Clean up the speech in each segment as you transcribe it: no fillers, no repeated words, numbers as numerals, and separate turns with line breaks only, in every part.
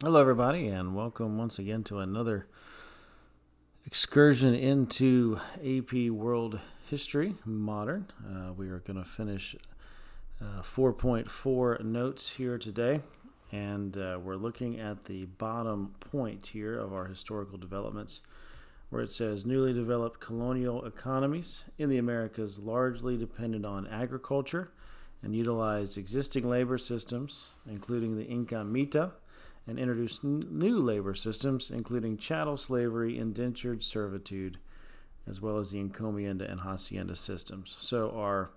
Hello, everybody, and welcome once again to another excursion into AP World History Modern. We are going to finish 4.4 notes here today, and we're looking at the bottom point here of our historical developments, where it says newly developed colonial economies in the Americas largely depended on agriculture and utilized existing labor systems, including the Inca Mita, and introduced new labor systems, including chattel slavery, indentured servitude, as well as the encomienda and hacienda systems. So our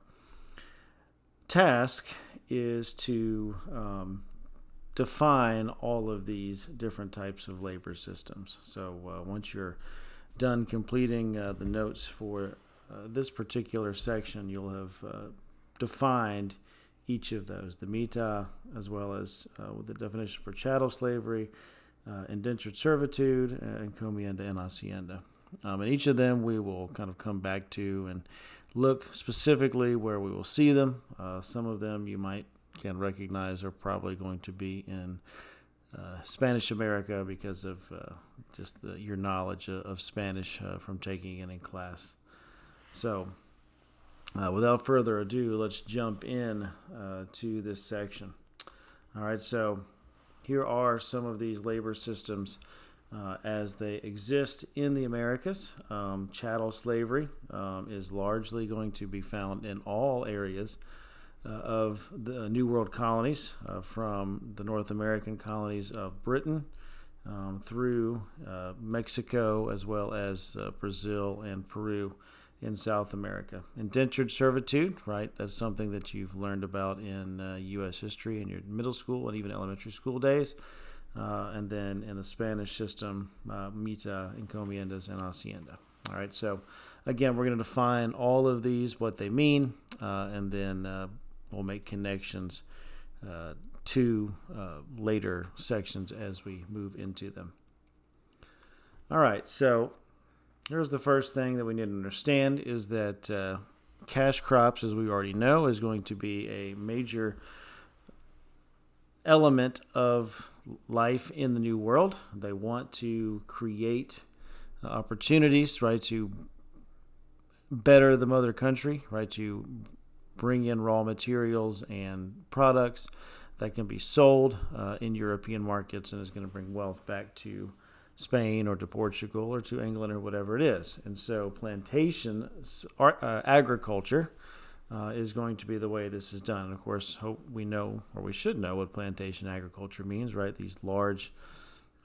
task is to define all of these different types of labor systems. So once you're done completing the notes for this particular section, you'll have defined each of those, the mita, as well as with the definition for chattel slavery, indentured servitude, encomienda, and hacienda. And each of them we will kind of come back to and look specifically where we will see them. Some of them you can recognize are probably going to be in Spanish America because of just your knowledge of Spanish from taking it in class. So without further ado, let's jump in to this section. All right, so here are some of these labor systems as they exist in the Americas. Chattel slavery is largely going to be found in all areas of the New World colonies, from the North American colonies of Britain through Mexico, as well as Brazil and Peru in South America. Indentured servitude, right? That's something that you've learned about in U.S. history in your middle school and even elementary school days. And then in the Spanish system, mita, encomiendas, and hacienda. All right, so again, we're going to define all of these, what they mean, and then we'll make connections to later sections as we move into them. All right, so here's the first thing that we need to understand is that cash crops, as we already know, is going to be a major element of life in the New World. They want to create opportunities, right, to better the mother country, right, to bring in raw materials and products that can be sold in European markets and is going to bring wealth back to Spain or to Portugal or to England or whatever it is. And so plantation agriculture is going to be the way this is done. And of course, we know, or we should know, what plantation agriculture means, right? These large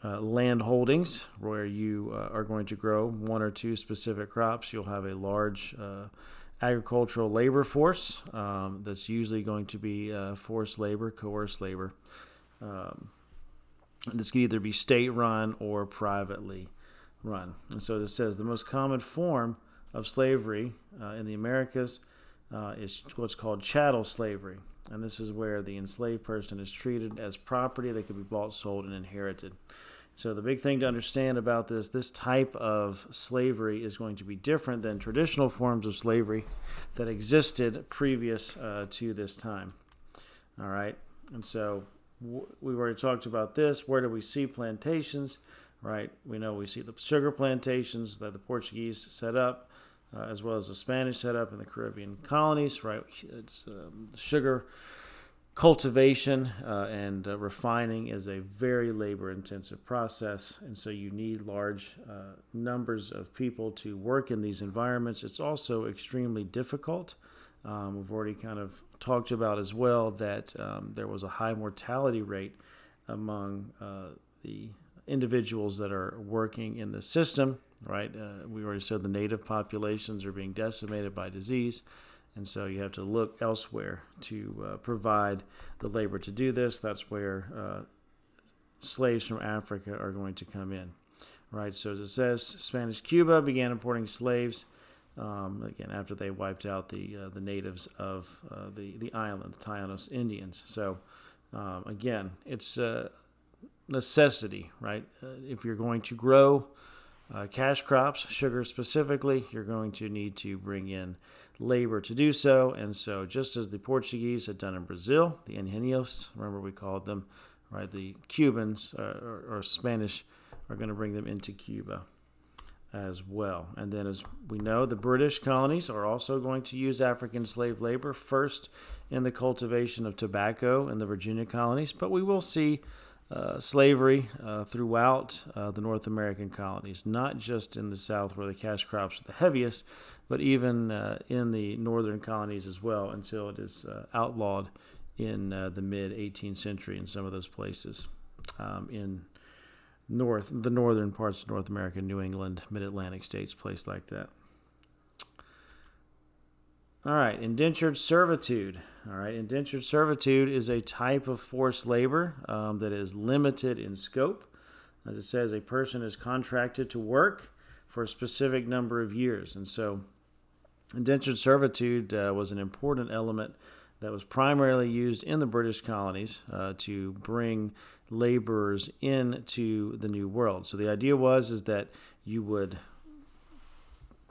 land holdings where you are going to grow one or two specific crops. You'll have a large agricultural labor force that's usually going to be forced labor, coerced labor. This could either be state-run or privately run. And so this says the most common form of slavery in the Americas is what's called chattel slavery. And this is where the enslaved person is treated as property that could be bought, sold, and inherited. So the big thing to understand about this type of slavery is going to be different than traditional forms of slavery that existed previous to this time. All right, and so we've already talked about this. Where do we see plantations? Right, we know we see the sugar plantations that the Portuguese set up, as well as the Spanish set up in the Caribbean colonies. Right, it's sugar cultivation and refining is a very labor-intensive process, and so you need large numbers of people to work in these environments. It's also extremely difficult. We've already kind of talked about as well that there was a high mortality rate among the individuals that are working in the system, right? We already said the native populations are being decimated by disease, and so you have to look elsewhere to provide the labor to do this. That's where slaves from Africa are going to come in, right? So as it says, Spanish Cuba began importing slaves again after they wiped out the natives of the island, the Taínos Indians. So again, it's a necessity, right? If you're going to grow cash crops, sugar specifically, you're going to need to bring in labor to do so. And so just as the Portuguese had done in Brazil, the Ingenios, remember we called them right? The Cubans or Spanish are going to bring them into Cuba as well. And then, as we know, the British colonies are also going to use African slave labor, first in the cultivation of tobacco in the Virginia colonies, but we will see slavery throughout the North American colonies, not just in the South where the cash crops are the heaviest, but even in the northern colonies as well, until it is outlawed in the mid-18th century in some of those places in the northern parts of North America, New England, mid-Atlantic states, place like that. All right, indentured servitude. All right, indentured servitude is a type of forced labor that is limited in scope. As it says, a person is contracted to work for a specific number of years. And so indentured servitude was an important element that was primarily used in the British colonies to bring laborers into the New World. So the idea is that you would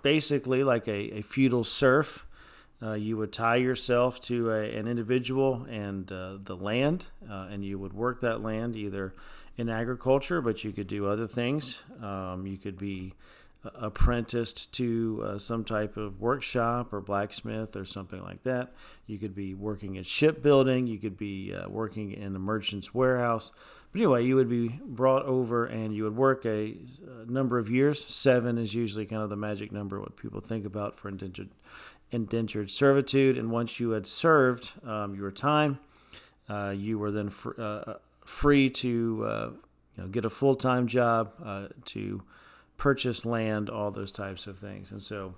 basically, like a feudal serf, you would tie yourself to an individual and the land, and you would work that land either in agriculture, but you could do other things. You could be apprenticed to some type of workshop or blacksmith or something like that. You could be working at shipbuilding. You could be working in a merchant's warehouse. But anyway, you would be brought over and you would work a number of years. 7 is usually kind of the magic number, what people think about for indentured servitude. And once you had served your time, you were then free to get a full-time job, to purchase land, all those types of things. And so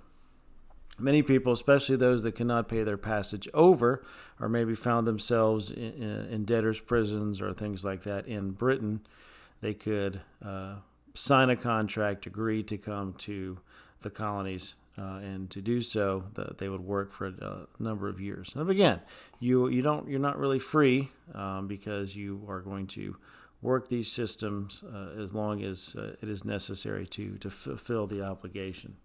many people, especially those that cannot pay their passage over, or maybe found themselves in debtors' prisons or things like that in Britain, they could sign a contract, agree to come to the colonies, and to do so, that they would work for a number of years. And again, you're not really free because you are going to work these systems as long as it is necessary to fulfill the obligation.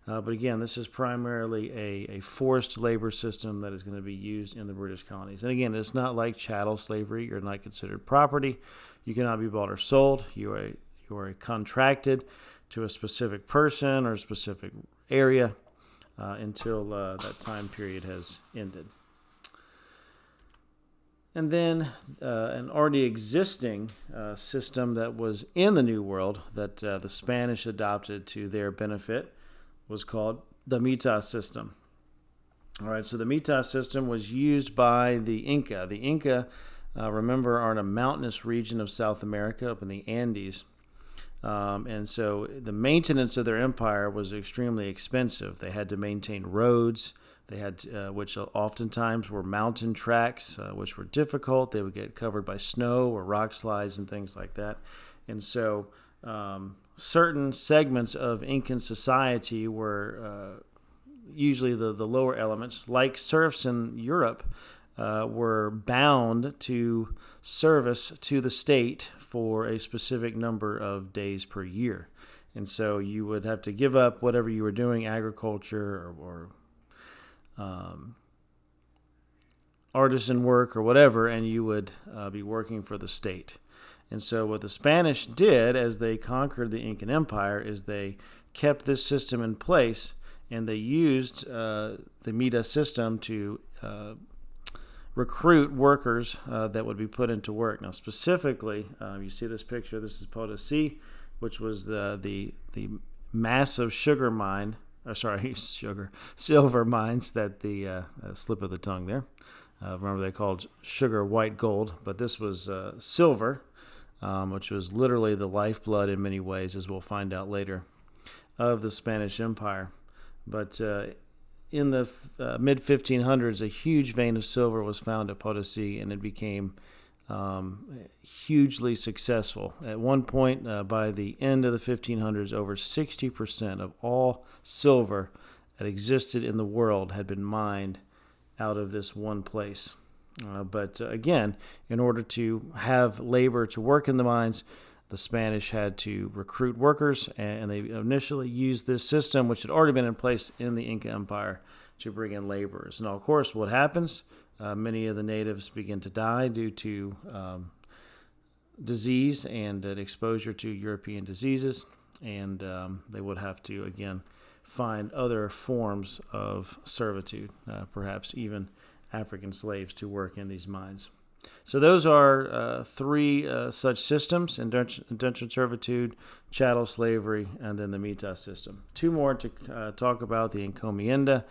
But again, this is primarily a forced labor system that is going to be used in the British colonies. And again, it's not like chattel slavery. You're not considered property. You cannot be bought or sold. You are contracted to a specific person or a specific area until that time period has ended. And then an already existing system that was in the New World that the Spanish adopted to their benefit was called the Mitas system. All right, so the Mitas system was used by the Inca. The Inca, remember, are in a mountainous region of South America up in the Andes. And so the maintenance of their empire was extremely expensive. They had to maintain roads. They had, which oftentimes were mountain tracks, which were difficult. They would get covered by snow or rock slides and things like that. And so certain segments of Incan society were usually the lower elements, like serfs in Europe, were bound to service to the state for a specific number of days per year. And so you would have to give up whatever you were doing, agriculture or artisan work or whatever, and you would be working for the state. And so what the Spanish did as they conquered the Incan Empire is they kept this system in place, and they used the Mita system to recruit workers that would be put into work. Now, specifically, you see this picture. This is Potosi, which was the massive silver mines that the slip of the tongue there. Remember, they called sugar white gold, but this was silver, which was literally the lifeblood in many ways, as we'll find out later, of the Spanish Empire. But in the mid-1500s, a huge vein of silver was found at Potosi, and it became hugely successful. At one point, by the end of the 1500s, over 60% of all silver that existed in the world had been mined out of this one place. But again, in order to have labor to work in the mines, the Spanish had to recruit workers, and they initially used this system, which had already been in place in the Inca Empire, to bring in laborers. Now, of course, what happens? Many of the natives begin to die due to disease and exposure to European diseases, and they would have to, again, find other forms of servitude, perhaps even African slaves to work in these mines. So those are three such systems: indentured servitude, chattel slavery, and then the Mitas system. Two more to talk about: the encomienda,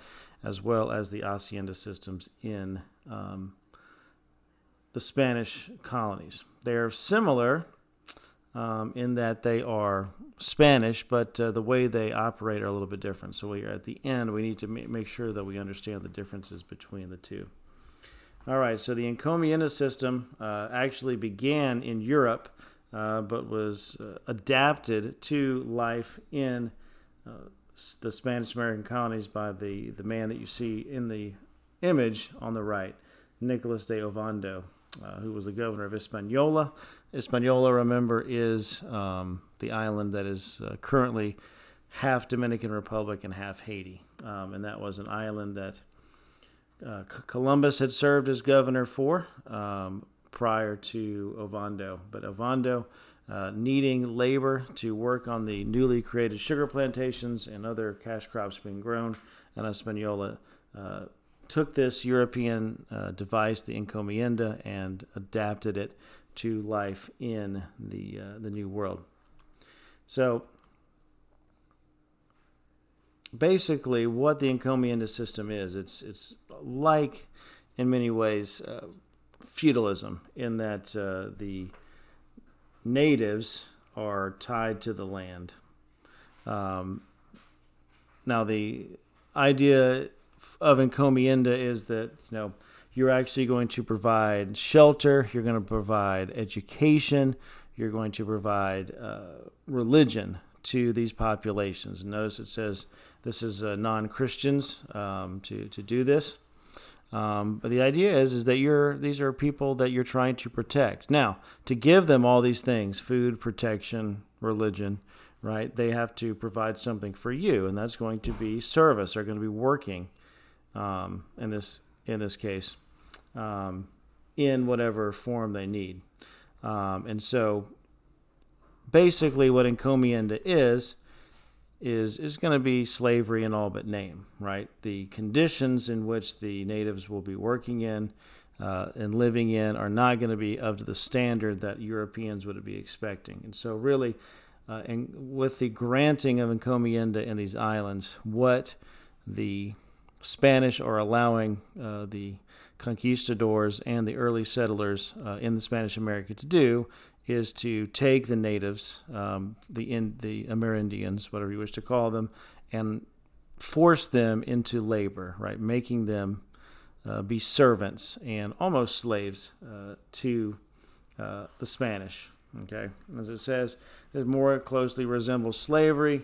as well as the hacienda systems in the Spanish colonies. They're similar in that they are Spanish, but the way they operate are a little bit different. So at the end, we need to make sure that we understand the differences between the two. All right, so the encomienda system actually began in Europe, but was adapted to life in the Spanish-American colonies by the man that you see in the image on the right, Nicolas de Ovando, who was the governor of Hispaniola. Hispaniola, remember, is the island that is currently half Dominican Republic and half Haiti. And that was an island that Columbus had served as governor for prior to Ovando. But Ovando, needing labor to work on the newly created sugar plantations and other cash crops being grown, and Hispaniola took this European device, the encomienda, and adapted it to life in the New World. So basically, what the encomienda system is, it's like, in many ways, feudalism, in that the natives are tied to the land. Now, the idea of encomienda is that, you're actually going to provide shelter, you're going to provide education, you're going to provide religion to these populations. Notice it says this is non-Christians to do this. But the idea is that these are people that you're trying to protect. Now, to give them all these things, food, protection, religion, right, they have to provide something for you, and that's going to be service. They're going to be working in this case in whatever form they need. And so basically what encomienda is going to be slavery in all but name, right? The conditions in which the natives will be working in and living in are not going to be up to the standard that Europeans would be expecting. And so really, and with the granting of encomienda in these islands, what the Spanish are allowing the conquistadors and the early settlers in the Spanish America to do is to take the natives, the Amerindians, whatever you wish to call them, and force them into labor, right? Making them be servants and almost slaves to the Spanish. Okay, as it says, it more closely resembles slavery.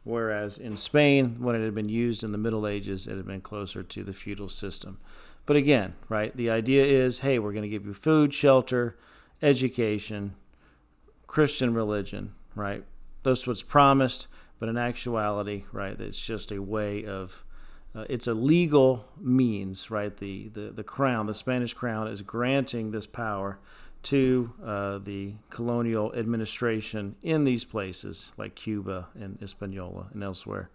Whereas in Spain, when it had been used in the Middle Ages, it had been closer to the feudal system. But again, right, the idea is, hey, we're going to give you food, shelter, education, Christian religion, right? That's what's promised, but in actuality, right, it's just a way of, it's a legal means, right? The crown, the Spanish crown, is granting this power to the colonial administration in these places like Cuba and Hispaniola and elsewhere,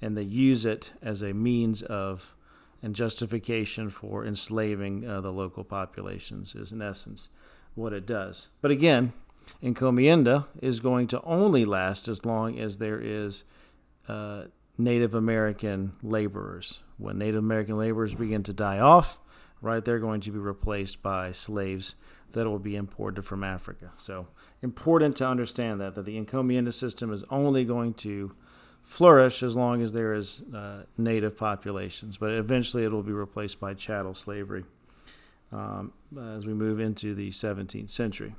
and they use it as a means of and justification for enslaving the local populations is in essence what it does. But again, encomienda is going to only last as long as there is Native American laborers. When Native American laborers begin to die off, right, they're going to be replaced by slaves that will be imported from Africa. So important to understand that the encomienda system is only going to flourish as long as there is native populations, but eventually it will be replaced by chattel slavery as we move into the 17th century.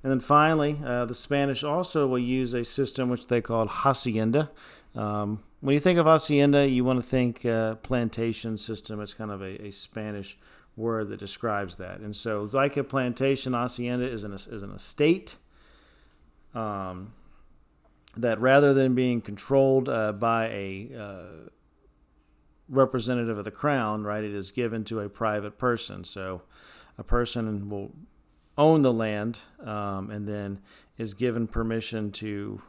And then finally, the Spanish also will use a system which they call hacienda. When you think of hacienda, you want to think plantation system. It's kind of a Spanish word that describes that. And so like a plantation, hacienda is an estate that rather than being controlled by a representative of the crown, right, it is given to a private person. So a person will own the land, and then is given permission to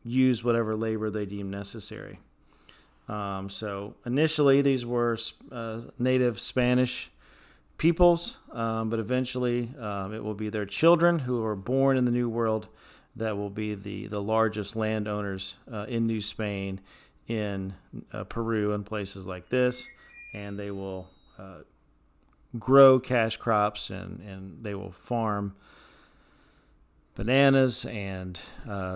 use whatever labor they deem necessary. So initially, these were native Spanish peoples, but eventually it will be their children who are born in the New World that will be the largest landowners in New Spain, in Peru, and places like this, and they will grow cash crops, and they will farm bananas, and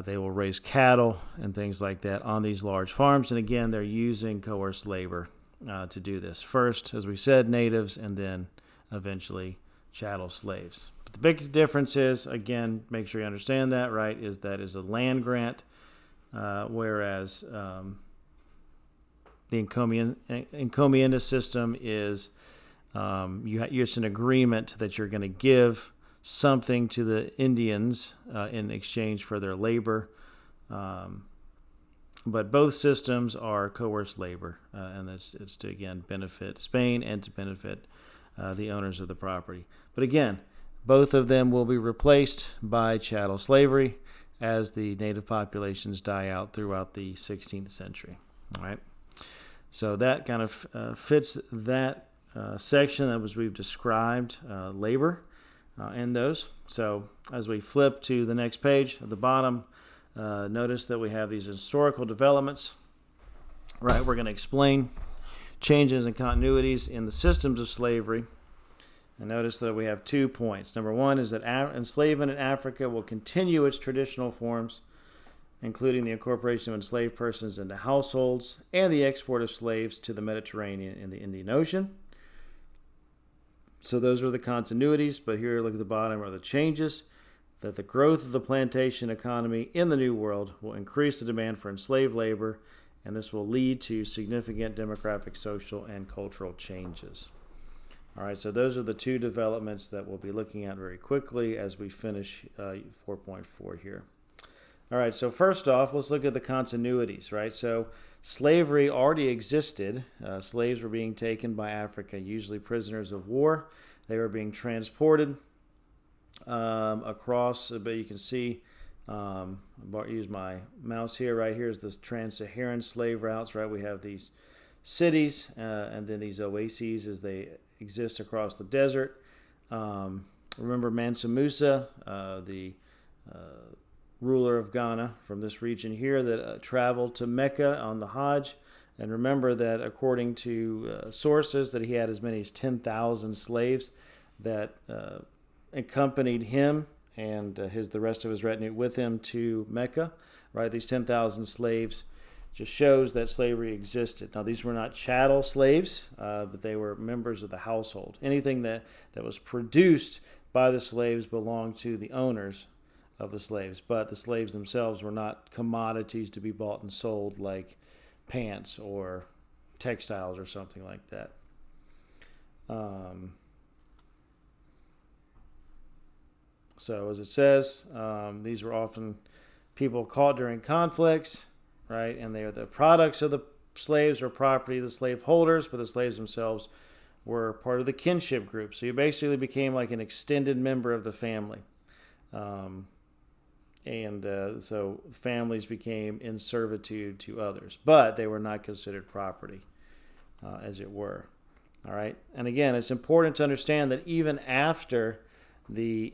they will raise cattle and things like that on these large farms. And again, they're using coerced labor to do this. First, as we said, natives, and then eventually chattel slaves. But the big difference is, again, make sure you understand that, right, is that is a land grant, whereas the encomienda system is it's an agreement that you're going to give something to the Indians in exchange for their labor. But both systems are coerced labor, and it's to, again, benefit Spain and to benefit the owners of the property. But again, both of them will be replaced by chattel slavery as the native populations die out throughout the 16th century. All right. So that kind of fits that section that we've described labor in those. So as we flip to the next page at the bottom, notice that we have these historical developments. Right, we're going to explain changes and continuities in the systems of slavery. And notice that we have 2 points. Number one is that enslavement in Africa will continue its traditional forms, including the incorporation of enslaved persons into households and the export of slaves to the Mediterranean and the Indian Ocean. So those are the continuities, but here, look at the bottom, are the changes. That the growth of the plantation economy in the New World will increase the demand for enslaved labor, and this will lead to significant demographic, social, and cultural changes. All right, so those are the 2 developments that we'll be looking at very quickly as we finish 4.4 here. All right, so first off, let's look at the continuities, right? So slavery already existed. Slaves were being taken by Africa, usually prisoners of war. They were being transported across, but you can see, I'll use my mouse here. Right here is this trans-Saharan slave routes, right? We have these cities and then these oases as they exist across the desert. Remember Mansa Musa, the ruler of Ghana from this region here, that traveled to Mecca on the Hajj. And remember that according to sources that he had as many as 10,000 slaves that accompanied him and the rest of his retinue with him to Mecca. Right, these 10,000 slaves just shows that slavery existed. Now, these were not chattel slaves, but they were members of the household. Anything that was produced by the slaves belonged to the owners of the slaves, but the slaves themselves were not commodities to be bought and sold like pants or textiles or something like that. So as it says, these were often people caught during conflicts, right? And they are the products of the slaves or property of the slave holders, but the slaves themselves were part of the kinship group. So you basically became like an extended member of the family. So families became in servitude to others, but they were not considered property, as it were. All right. And again, it's important to understand that even after the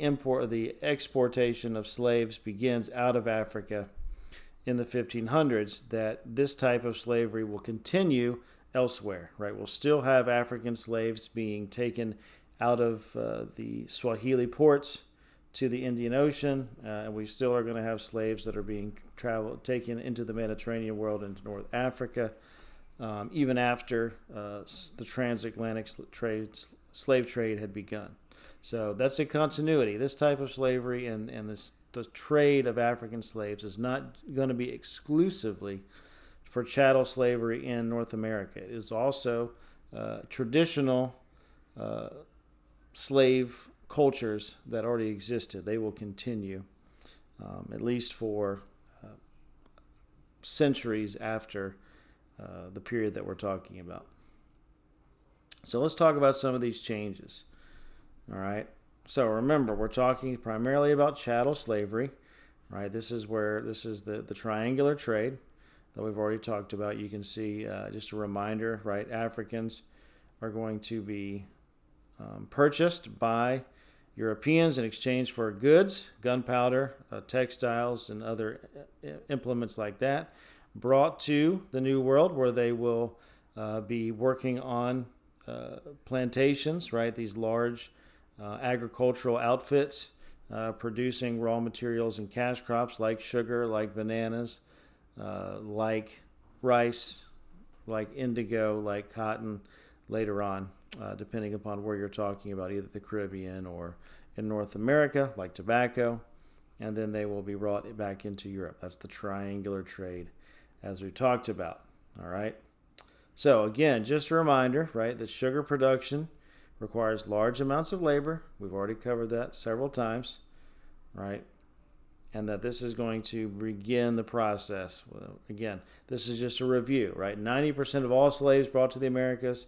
exportation of slaves begins out of Africa in the 1500s, that this type of slavery will continue elsewhere, right? We'll still have African slaves being taken out of the Swahili ports to the Indian Ocean, and we still are going to have slaves that are being taken into the Mediterranean world, into North Africa, even after the transatlantic slave trade had begun. So that's a continuity. This type of slavery and the trade of African slaves is not going to be exclusively for chattel slavery in North America. It is also traditional slave cultures that already existed. They will continue, at least for centuries after the period that we're talking about. So let's talk about some of these changes. All right. So remember, we're talking primarily about chattel slavery, right? This is the triangular trade that we've already talked about. You can see just a reminder, right? Africans are going to be purchased by Europeans in exchange for goods, gunpowder, textiles, and other implements like that, brought to the New World where they will be working on plantations, right? These large agricultural outfits producing raw materials and cash crops like sugar, like bananas, like rice, like indigo, like cotton later on, depending upon where you're talking about, either the Caribbean or in North America, like tobacco, and then they will be brought back into Europe. That's the triangular trade, as we talked about. All right. So again, just a reminder, right, that sugar production requires large amounts of labor. We've already covered that several times, right? And that this is going to begin the process. Well, again, this is just a review, right? 90% of all slaves brought to the Americas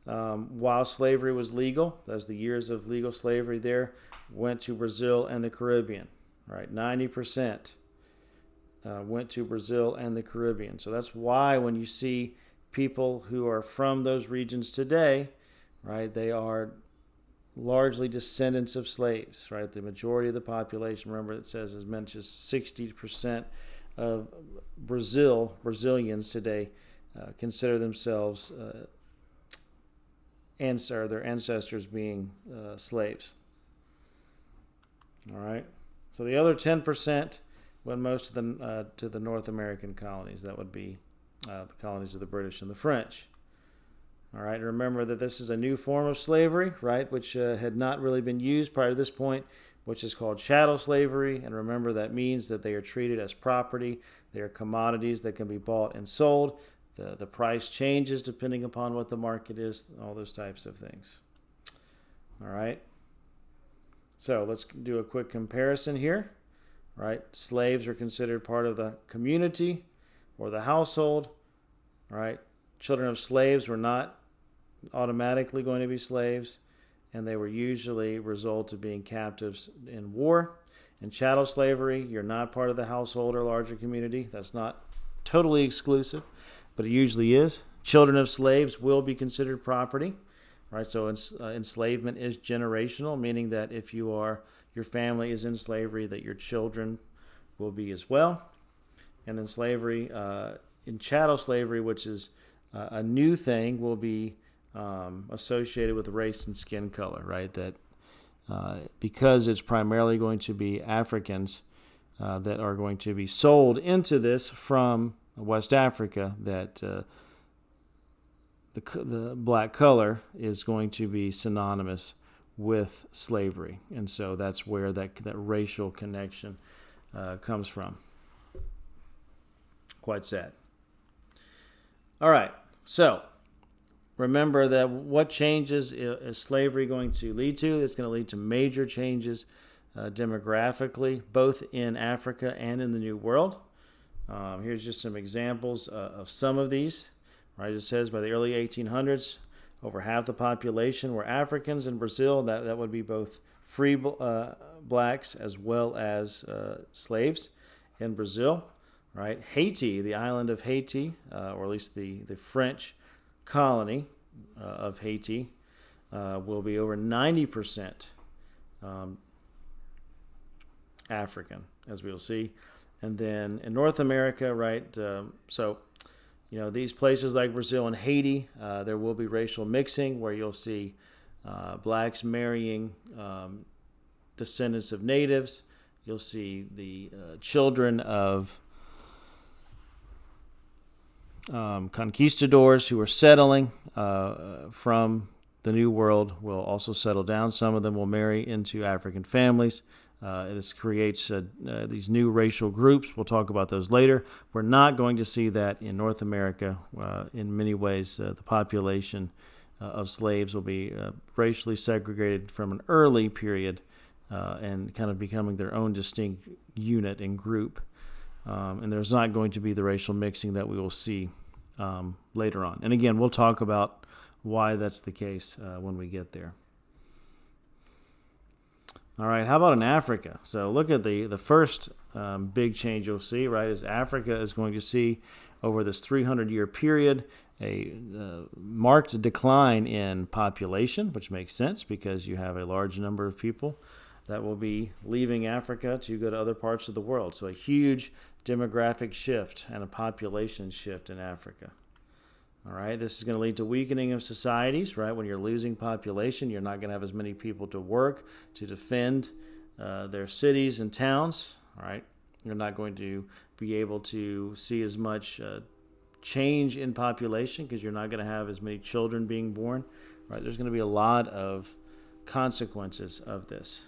while slavery was legal, that's the years of legal slavery there, went to Brazil and the Caribbean, right? 90% went to Brazil and the Caribbean. So that's why when you see people who are from those regions today, right, they are largely descendants of slaves, right? The majority of the population, remember it says as much as 60% of Brazilians today consider themselves their ancestors being slaves. All right. So the other 10% went most of them to the North American colonies. That would be the colonies of the British and the French. All right. And remember that this is a new form of slavery, right, which had not really been used prior to this point, which is called chattel slavery. And remember that means that they are treated as property. They are commodities that can be bought and sold. The price changes depending upon what the market is, all those types of things. All right. So let's do a quick comparison here. Right. Slaves are considered part of the community or the household. Right. Children of slaves were not automatically going to be slaves, and they were usually a result of being captives in war. In chattel slavery, you're not part of the household or larger community. That's not totally exclusive, but it usually is. Children of slaves will be considered property, right? So enslavement is generational, meaning that if your family is in slavery, that your children will be as well. And then slavery, in chattel slavery, which is a new thing, will be associated with race and skin color, right? That because it's primarily going to be Africans that are going to be sold into this from West Africa, that the black color is going to be synonymous with slavery. And so that's where that racial connection comes from. Quite sad. All right, so remember that what changes is slavery going to lead to? It's going to lead to major changes demographically, both in Africa and in the New World. Here's just some examples of some of these. Right, it says by the early 1800s, over half the population were Africans in Brazil. That would be both free blacks as well as slaves in Brazil. Right, Haiti, the island of Haiti, or at least the French colony of Haiti, will be over 90% African, as we'll see. And then in North America, right, these places like Brazil and Haiti, there will be racial mixing where you'll see blacks marrying descendants of natives. You'll see the children of conquistadors who are settling from the New World will also settle down. Some of them will marry into African families. This creates these new racial groups. We'll talk about those later. We're not going to see that in North America. In many ways, the population of slaves will be racially segregated from an early period and kind of becoming their own distinct unit and group. And there's not going to be the racial mixing that we will see later on. And again, we'll talk about why that's the case when we get there. All right, how about in Africa? So look at the first big change you'll see, right, is Africa is going to see over this 300-year period a marked decline in population, which makes sense because you have a large number of people that will be leaving Africa to go to other parts of the world. So a huge demographic shift and a population shift in Africa. All right, this is going to lead to weakening of societies, right? When you're losing population, you're not going to have as many people to work to defend their cities and towns, all right? You're not going to be able to see as much change in population because you're not going to have as many children being born, right? There's going to be a lot of consequences of this.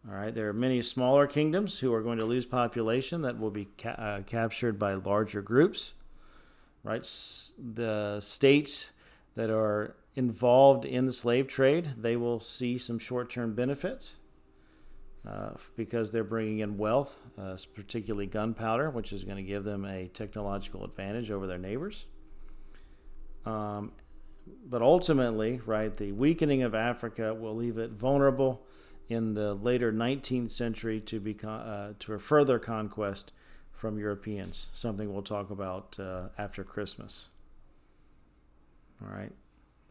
All right, there are many smaller kingdoms who are going to lose population that will be captured by larger groups, right? The states that are involved in the slave trade, they will see some short-term benefits because they're bringing in wealth, particularly gunpowder, which is going to give them a technological advantage over their neighbors. But ultimately, right, the weakening of Africa will leave it vulnerable in the later 19th century to a further conquest from Europeans, something we'll talk about after Christmas. All right,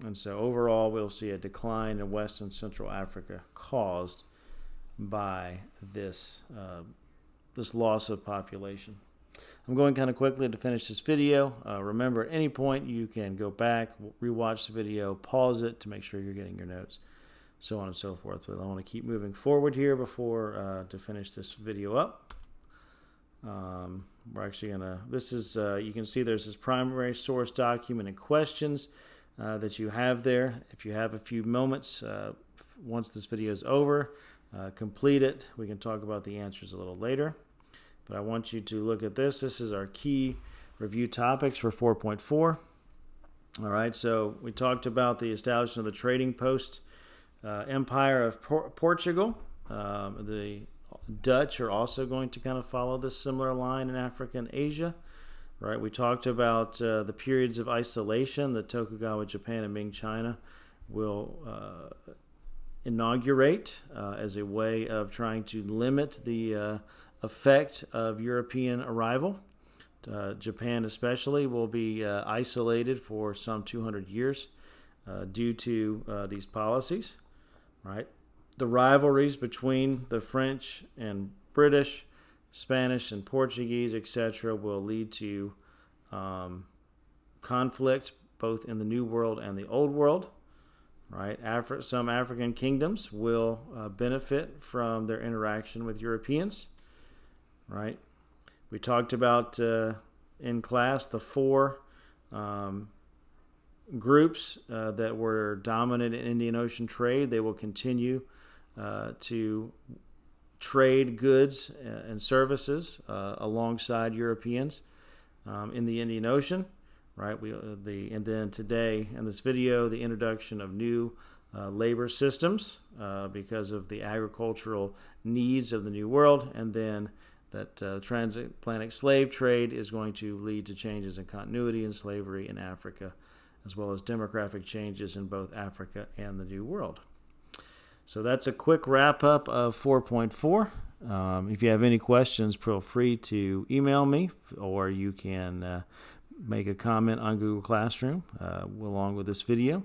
and so overall we'll see a decline in West and Central Africa caused by this loss of population. I'm going kind of quickly to finish this video. Remember, at any point you can go back, rewatch the video, pause it to make sure you're getting your notes, so on and so forth. But I want to keep moving forward here before to finish this video up. We're actually gonna. This is you can see there's this primary source document and questions that you have there. If you have a few moments once this video is over, complete it. We can talk about the answers a little later. But I want you to look at this. This is our key review topics for 4.4. All right. So we talked about the establishment of the trading post empire of Portugal. The Dutch are also going to kind of follow this similar line in Africa and Asia. Right? We talked about the periods of isolation that Tokugawa Japan and Ming China will inaugurate as a way of trying to limit the effect of European arrival. Japan especially will be isolated for some 200 years due to these policies. Right? The rivalries between the French and British, Spanish and Portuguese, etc., will lead to conflict both in the New World and the Old World. Right? Some African kingdoms will benefit from their interaction with Europeans. Right? We talked about in class the four groups that were dominant in Indian Ocean trade. They will continue to trade goods and services alongside Europeans in the Indian Ocean, right? And then today in this video, the introduction of new labor systems because of the agricultural needs of the New World, and then that transatlantic slave trade is going to lead to changes in continuity and slavery in Africa, as well as demographic changes in both Africa and the New World. So that's a quick wrap-up of 4.4. If you have any questions, feel free to email me, or you can make a comment on Google Classroom along with this video.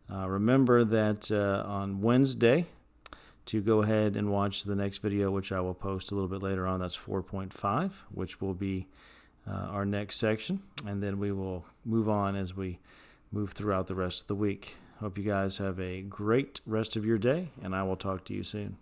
Remember that on Wednesday to go ahead and watch the next video, which I will post a little bit later on. That's 4.5, which will be our next section. And then we will move on as we move throughout the rest of the week. Hope you guys have a great rest of your day, and I will talk to you soon.